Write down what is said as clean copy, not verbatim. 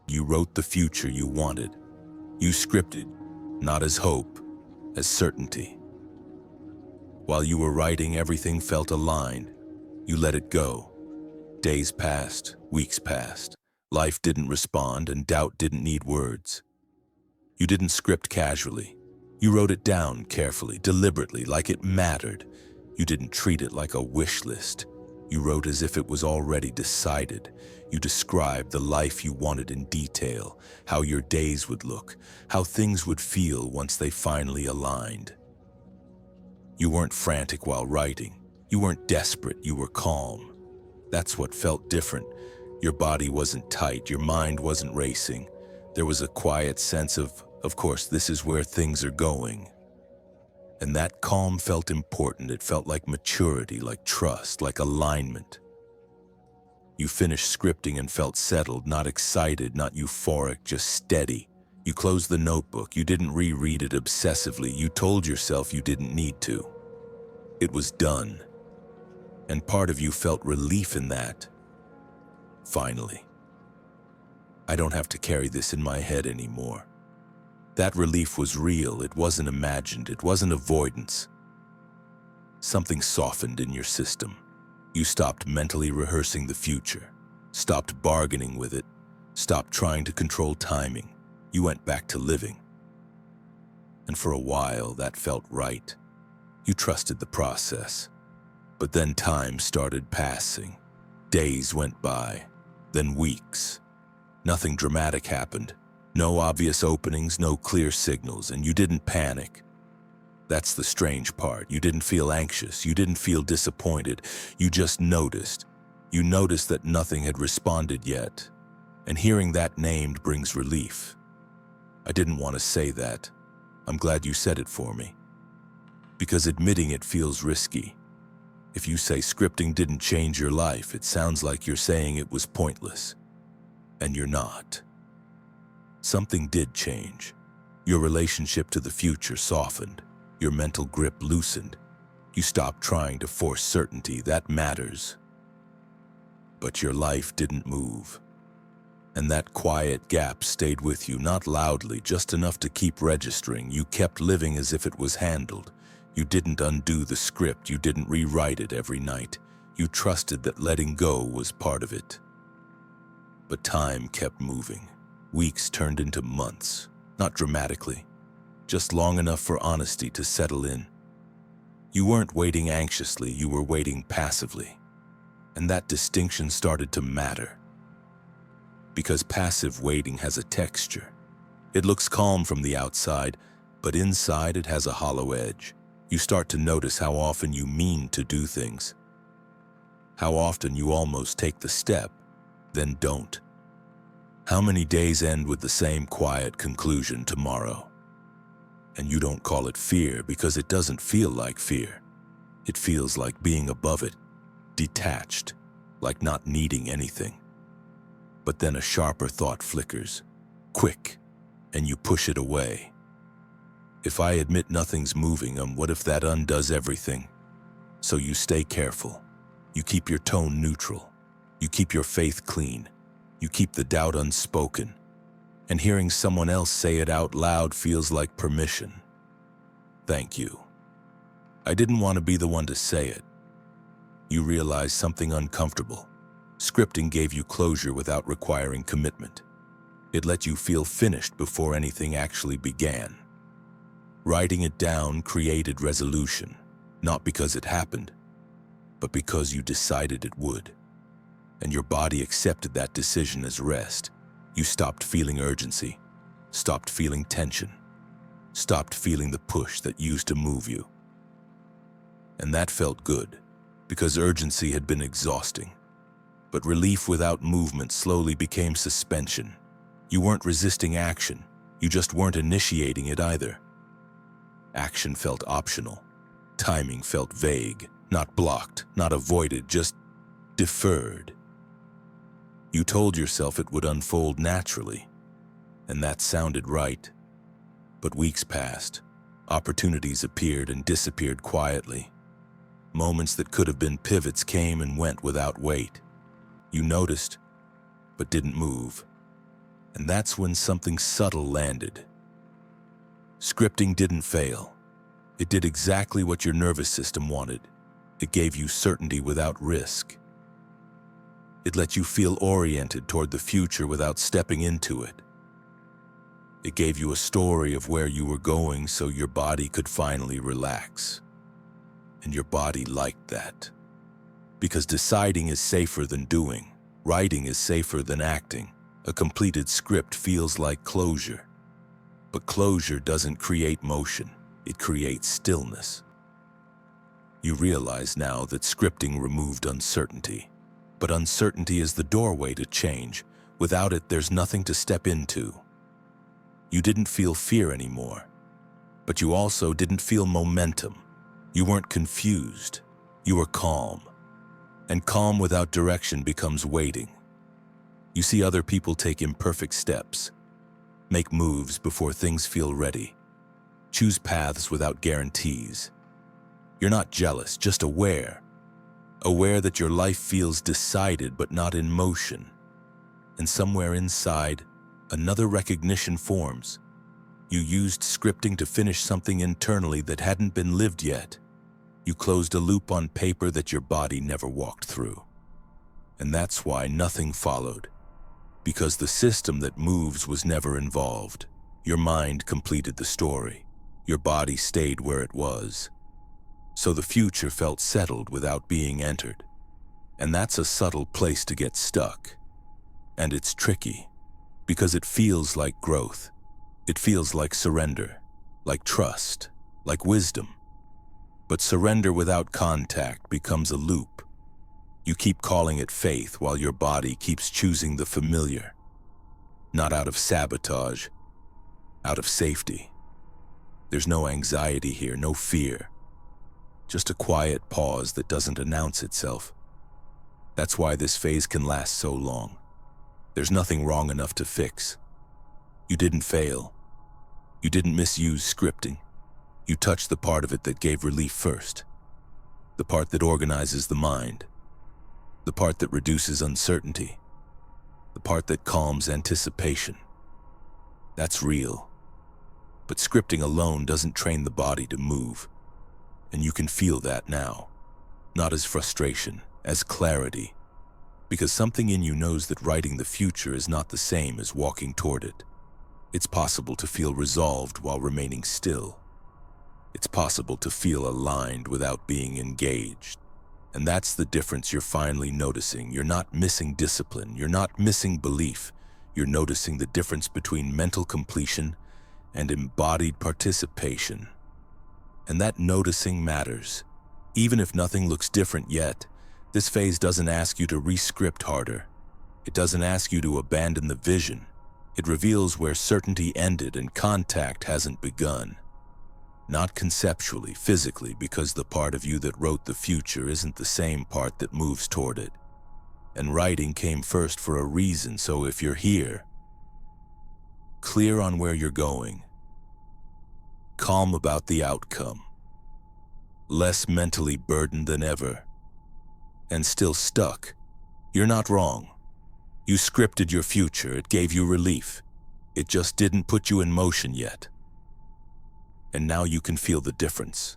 You wrote the future you wanted. You scripted, not as hope, as certainty. While you were writing, everything felt aligned. You let it go. Days passed, weeks passed. Life didn't respond, and doubt didn't need words. You didn't script casually. You wrote it down carefully, deliberately, like it mattered. You didn't treat it like a wish list. You wrote as if it was already decided. You described the life you wanted in detail, how your days would look, how things would feel once they finally aligned. You weren't frantic while writing. You weren't desperate, you were calm. That's what felt different. Your body wasn't tight, your mind wasn't racing. There was a quiet sense of course, this is where things are going. And that calm felt important. It felt like maturity, like trust, like alignment. You finished scripting and felt settled, not excited, not euphoric, just steady. You closed the notebook. You didn't reread it obsessively. You told yourself you didn't need to. It was done. And part of you felt relief in that. Finally. I don't have to carry this in my head anymore. That relief was real. It wasn't imagined. It wasn't avoidance. Something softened in your system. You stopped mentally rehearsing the future, stopped bargaining with it, stopped trying to control timing. You went back to living. And for a while, that felt right. You trusted the process. But then time started passing. Days went by, then weeks. Nothing dramatic happened. No obvious openings, no clear signals, and you didn't panic. That's the strange part. You didn't feel anxious. You didn't feel disappointed. You just noticed. You noticed that nothing had responded yet. And hearing that named brings relief. I didn't want to say that. I'm glad you said it for me. Because admitting it feels risky. If you say scripting didn't change your life, it sounds like you're saying it was pointless. And you're not. Something did change. Your relationship to the future softened. Your mental grip loosened. You stopped trying to force certainty. That matters. But your life didn't move. And that quiet gap stayed with you, not loudly, just enough to keep registering. You kept living as if it was handled. You didn't undo the script. You didn't rewrite it every night. You trusted that letting go was part of it. But time kept moving. Weeks turned into months, not dramatically, just long enough for honesty to settle in. You weren't waiting anxiously, you were waiting passively. And that distinction started to matter. Because passive waiting has a texture. It looks calm from the outside, but inside it has a hollow edge. You start to notice how often you mean to do things. How often you almost take the step, then don't. How many days end with the same quiet conclusion tomorrow? And you don't call it fear because it doesn't feel like fear. It feels like being above it, detached, like not needing anything. But then a sharper thought flickers, quick, and you push it away. If I admit nothing's moving, what if that undoes everything? So you stay careful. You keep your tone neutral. You keep your faith clean. You keep the doubt unspoken, and hearing someone else say it out loud feels like permission. Thank you. I didn't want to be the one to say it. You realized something uncomfortable. Scripting gave you closure without requiring commitment. It let you feel finished before anything actually began. Writing it down created resolution, not because it happened, but because you decided it would. And your body accepted that decision as rest. You stopped feeling urgency, stopped feeling tension, stopped feeling the push that used to move you. And that felt good, because urgency had been exhausting. But relief without movement slowly became suspension. You weren't resisting action, you just weren't initiating it either. Action felt optional. Timing felt vague, not blocked, not avoided, just deferred. You told yourself it would unfold naturally, and that sounded right. But weeks passed. Opportunities appeared and disappeared quietly. Moments that could have been pivots came and went without weight. You noticed, but didn't move. And that's when something subtle landed. Scripting didn't fail. It did exactly what your nervous system wanted. It gave you certainty without risk. It let you feel oriented toward the future without stepping into it. It gave you a story of where you were going so your body could finally relax. And your body liked that. Because deciding is safer than doing. Writing is safer than acting. A completed script feels like closure. But closure doesn't create motion. It creates stillness. You realize now that scripting removed uncertainty. But uncertainty is the doorway to change. Without it, there's nothing to step into. You didn't feel fear anymore. But you also didn't feel momentum. You weren't confused. You were calm. And calm without direction becomes waiting. You see other people take imperfect steps, make moves before things feel ready, choose paths without guarantees. You're not jealous, just aware. Aware that your life feels decided but not in motion. And somewhere inside, another recognition forms. You used scripting to finish something internally that hadn't been lived yet. You closed a loop on paper that your body never walked through. And that's why nothing followed. Because the system that moves was never involved. Your mind completed the story. Your body stayed where it was. So the future felt settled without being entered. And that's a subtle place to get stuck. And it's tricky, because it feels like growth. It feels like surrender, like trust, like wisdom. But surrender without contact becomes a loop. You keep calling it faith while your body keeps choosing the familiar. Not out of sabotage, out of safety. There's no anxiety here, no fear. Just a quiet pause that doesn't announce itself. That's why this phase can last so long. There's nothing wrong enough to fix. You didn't fail. You didn't misuse scripting. You touched the part of it that gave relief first. The part that organizes the mind. The part that reduces uncertainty. The part that calms anticipation. That's real. But scripting alone doesn't train the body to move. And you can feel that now. Not as frustration, as clarity. Because something in you knows that writing the future is not the same as walking toward it. It's possible to feel resolved while remaining still. It's possible to feel aligned without being engaged. And that's the difference you're finally noticing. You're not missing discipline. You're not missing belief. You're noticing the difference between mental completion and embodied participation. And that noticing matters. Even if nothing looks different yet, this phase doesn't ask you to re-script harder. It doesn't ask you to abandon the vision. It reveals where certainty ended and contact hasn't begun. Not conceptually, physically, because the part of you that wrote the future isn't the same part that moves toward it. And writing came first for a reason, so if you're here, clear on where you're going, calm about the outcome, less mentally burdened than ever, and still stuck, you're not wrong. You scripted your future, it gave you relief. It just didn't put you in motion yet. And now you can feel the difference.